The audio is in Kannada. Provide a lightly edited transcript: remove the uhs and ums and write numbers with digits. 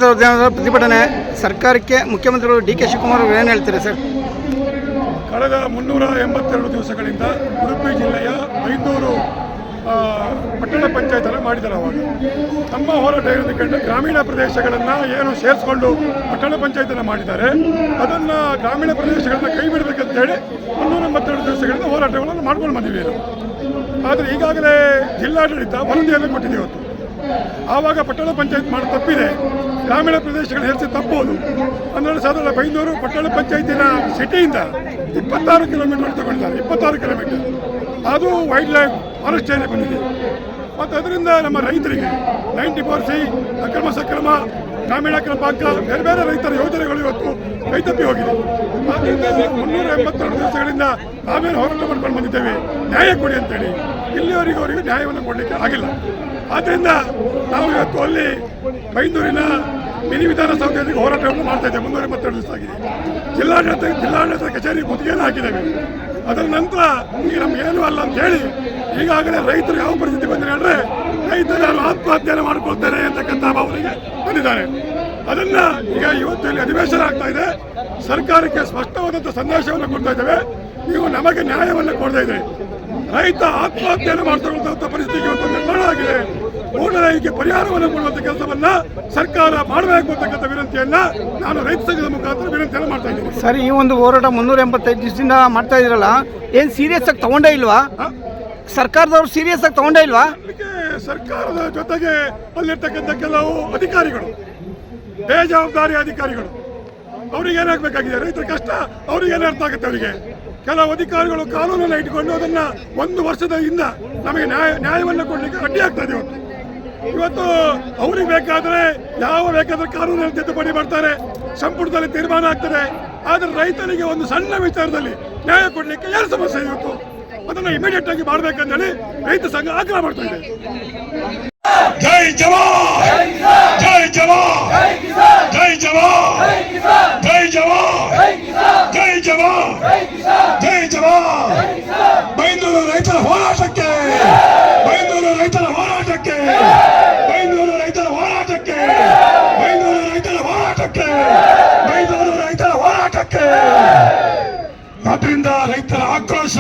ಪ್ರತಿಭಟನೆ ಸರ್ಕಾರಕ್ಕೆ ಮುಖ್ಯಮಂತ್ರಿಗಳು ಡಿ ಕೆ ಶಿವಕುಮಾರ್ ಅವರು ಏನು ಹೇಳ್ತಾರೆ ಸರ್? ಕಳೆದ 382 ದಿವಸಗಳಿಂದ ಉಡುಪಿ ಜಿಲ್ಲೆಯ 500 ಪಟ್ಟಣ ಪಂಚಾಯತನ್ನು ಮಾಡಿದ್ದಾರೆ. ಅವಾಗ ನಮ್ಮ ಹೋರಾಟ ಏನಂತಂದ್ರೆ ಗ್ರಾಮೀಣ ಪ್ರದೇಶಗಳನ್ನು ಏನು ಸೇರಿಸ್ಕೊಂಡು ಪಟ್ಟಣ ಪಂಚಾಯತನ್ನು ಮಾಡಿದ್ದಾರೆ, ಅದನ್ನು ಗ್ರಾಮೀಣ ಪ್ರದೇಶಗಳನ್ನು ಕೈ ಬಿಡಬೇಕಂತೇಳಿ 382 ದಿವಸಗಳಿಂದ ಹೋರಾಟಗಳನ್ನು ಮಾಡ್ಕೊಂಡು ಬಂದಿದ್ದೀವಿ. ಆದರೆ ಈಗಾಗಲೇ ಜಿಲ್ಲಾಡಳಿತ ವರದಿಯನ್ನು ಕೊಟ್ಟಿದೆ ಇವತ್ತು. ಆವಾಗ ಪಟ್ಟಣ ಪಂಚಾಯತ್ ಮಾಡೋ ತಪ್ಪಿದೆ, ಗ್ರಾಮೀಣ ಪ್ರದೇಶಗಳು ಹೆಚ್ಚು ತಪ್ಪೋದು. ಅಂದರೆ ಸಾಧಾರಣ ಬೈಂದೂರು ಪಟ್ಟಣ ಪಂಚಾಯತಿನ ಸಿಟಿಯಿಂದ 26 ಕಿಲೋಮೀಟರ್ ತಗೊಂಡಿದ್ದಾರೆ. 26 ಕಿಲೋಮೀಟರ್ ಅದು ವೈಲ್ಡ್ ಲೈಫ್ ಫಾರೆಸ್ಟ್ ಏರಿಯಾ ಬಂದಿದೆ. ಮತ್ತು ಅದರಿಂದ ನಮ್ಮ ರೈತರಿಗೆ 94C ಅಕ್ರಮ ಸಕ್ರಮ ಗ್ರಾಮೀಣ ಕ್ರಮಾಂಕ ಬೇರೆ ಬೇರೆ ರೈತರ ಯೋಜನೆಗಳು ಇವತ್ತು ಕೈತಪ್ಪಿ ಹೋಗಿದೆ. ಆದ್ದರಿಂದ 382 ದಿವಸಗಳಿಂದ ನಾವೇನು ಹೋರಾಟ ಮಾಡ್ಕೊಂಡು ಬಂದಿದ್ದೇವೆ, ನ್ಯಾಯ ಕೊಡಿ ಅಂತೇಳಿ. ಇಲ್ಲಿವರೆಗೂ ಅವರಿಗೆ ನ್ಯಾಯವನ್ನು ಕೊಡಲಿಕ್ಕೆ ಆಗಿಲ್ಲ. ಆದ್ದರಿಂದ ನಾವು ಇವತ್ತು ಅಲ್ಲಿ ಬೈಂದೂರಿನ ಮಿನಿ ವಿಧಾನಸೌಧದಲ್ಲಿ ಹೋರಾಟವನ್ನು ಮಾಡ್ತಾ ಇದ್ದೇವೆ. 382 ದಿವಸ ಆಗಿದೆ. ಜಿಲ್ಲಾಡಳಿತ ಕಚೇರಿ ಮುತ್ತಿಗೆಯನ್ನು ಹಾಕಿದ್ದೇವೆ. ಅದರ ನಂತರ ಈಗ ನಮಗೇನು ಅಲ್ಲ ಅಂತ ಹೇಳಿ ಈಗಾಗಲೇ ರೈತರು ಯಾವ ಪರಿಸ್ಥಿತಿ ಬಂದರೆ ಅಂದರೆ ರೈತರು ನಾನು ಆತ್ಮಹತ್ಯೆಯನ್ನು ಮಾಡಿಕೊಳ್ತೇನೆ ಅಂತಕ್ಕಂಥ ಭಾವನೆಗೆ ಬಂದಿದ್ದಾರೆ. ಅದನ್ನು ಈಗ ಇವತ್ತು ಇಲ್ಲಿ ಅಧಿವೇಶನ ಆಗ್ತಾ ಇದೆ. ಸರ್ಕಾರಕ್ಕೆ ಸ್ಪಷ್ಟವಾದಂಥ ಸಂದೇಶವನ್ನು ಕೊಡ್ತಾ ಇದ್ದೇವೆ, ನೀವು ನಮಗೆ ನ್ಯಾಯವನ್ನು ಕೊಡ್ತಾ ಇದ್ದೀರಿ. ರೈತ ಆತ್ಮಹತ್ಯೆಯನ್ನು ಮಾಡ್ತಕ್ಕಂಥ ಪರಿಸ್ಥಿತಿ ಇವತ್ತು ನಿರ್ಮಾಣ ಆಗಿದೆ. ಕೂಡಲೇ ಇದಕ್ಕೆ ಪರಿಹಾರವನ್ನು ಕೊಡುವಂಥ ಕೆಲಸವನ್ನ ಸರ್ಕಾರ ಮಾಡಬೇಕು ಅಂತಕ್ಕಂಥ ವಿನಂತಿಯನ್ನ ನಾನು ರೈತ ಸಂಘದ ಮುಖಾಂತರ ವಿನಂತಿಯನ್ನು ಮಾಡ್ತಾ ಇದ್ದೀನಿ. ಸರ್, ಈ ಒಂದು ಹೋರಾಟ 385 ದಿವಸದಿಂದ ಮಾಡ್ತಾ ಇದ್ರಲ್ಲ, ಏನು ಸೀರಿಯಸ್ ಆಗಿ ತಗೊಂಡೇ ಇಲ್ವಾ? ಸರ್ಕಾರದವ್ರು ಸೀರಿಯಸ್ ಆಗಿ ತಗೊಂಡೇ ಇಲ್ವಾ? ಸರ್ಕಾರದ ಜೊತೆಗೆ ಅಲ್ಲಿರ್ತಕ್ಕಂಥ ಕೆಲವು ಅಧಿಕಾರಿಗಳು, ಬೇಜವಾಬ್ದಾರಿ ಅಧಿಕಾರಿಗಳು, ಅವ್ರಿಗೆ ಏನಾಗಬೇಕಾಗಿದೆ, ರೈತರ ಕಷ್ಟ ಅವ್ರಿಗೆ ಏನು ಅರ್ಥ ಆಗುತ್ತೆ. ಅವರಿಗೆ ಕೆಲವು ಅಧಿಕಾರಿಗಳು ಕಾನೂನನ್ನು ಇಟ್ಕೊಂಡು ಅದನ್ನು 1 ವರ್ಷದ ಹಿಂದ ನಮಗೆ ನ್ಯಾಯವನ್ನು ಕೊಡಲಿಕ್ಕೆ ಅಡ್ಡಿ ಆಗ್ತಾ ಇದೆ. ಇವತ್ತು ಅವ್ರಿಗೆ ಬೇಕಾದರೆ ಬೇಕಾದರೆ ಕಾನೂನಲ್ಲಿ ತಿದ್ದುಪಡಿ ಮಾಡ್ತಾರೆ, ಸಂಪುಟದಲ್ಲಿ ತೀರ್ಮಾನ ಆಗ್ತದೆ. ಆದರೆ ರೈತರಿಗೆ ಒಂದು ಸಣ್ಣ ವಿಚಾರದಲ್ಲಿ ನ್ಯಾಯ ಕೊಡಲಿಕ್ಕೆ ಏನು ಸಮಸ್ಯೆ ಇವತ್ತು, ಅದನ್ನು ಇಮಿಡಿಯೇಟ್ ಆಗಿ ಮಾಡಬೇಕಂತೇಳಿ ರೈತ ಸಂಘ ಆಗ್ರಹ ಮಾಡ್ತಾ ಇದೆ. ಜೈ ಜವಾನ್, ಜೈ ಜವಾನ್, ಜೈ ಜವಾನ್, ಜೈ ಜವಾನ್, ಜೈ ಜವಾನ್, ಜೈ ಜವಾನ್. ಬೈಂದೂರು ರೈತರ ಹೋರಾಟಕ್ಕೆ, ಬೈಂದೂರು ರೈತರ ಹೋರಾಟಕ್ಕೆ, ಬೈಂದೂರು ರೈತರ ಹೋರಾಟಕ್ಕೆ, ಬೈಂದೂರು ರೈತರ ಹೋರಾಟಕ್ಕೆ, ಬೈಂದೂರು ರೈತರ ಹೋರಾಟಕ್ಕೆ. ಆದ್ದರಿಂದ ರೈತರ ಆಕ್ರೋಶ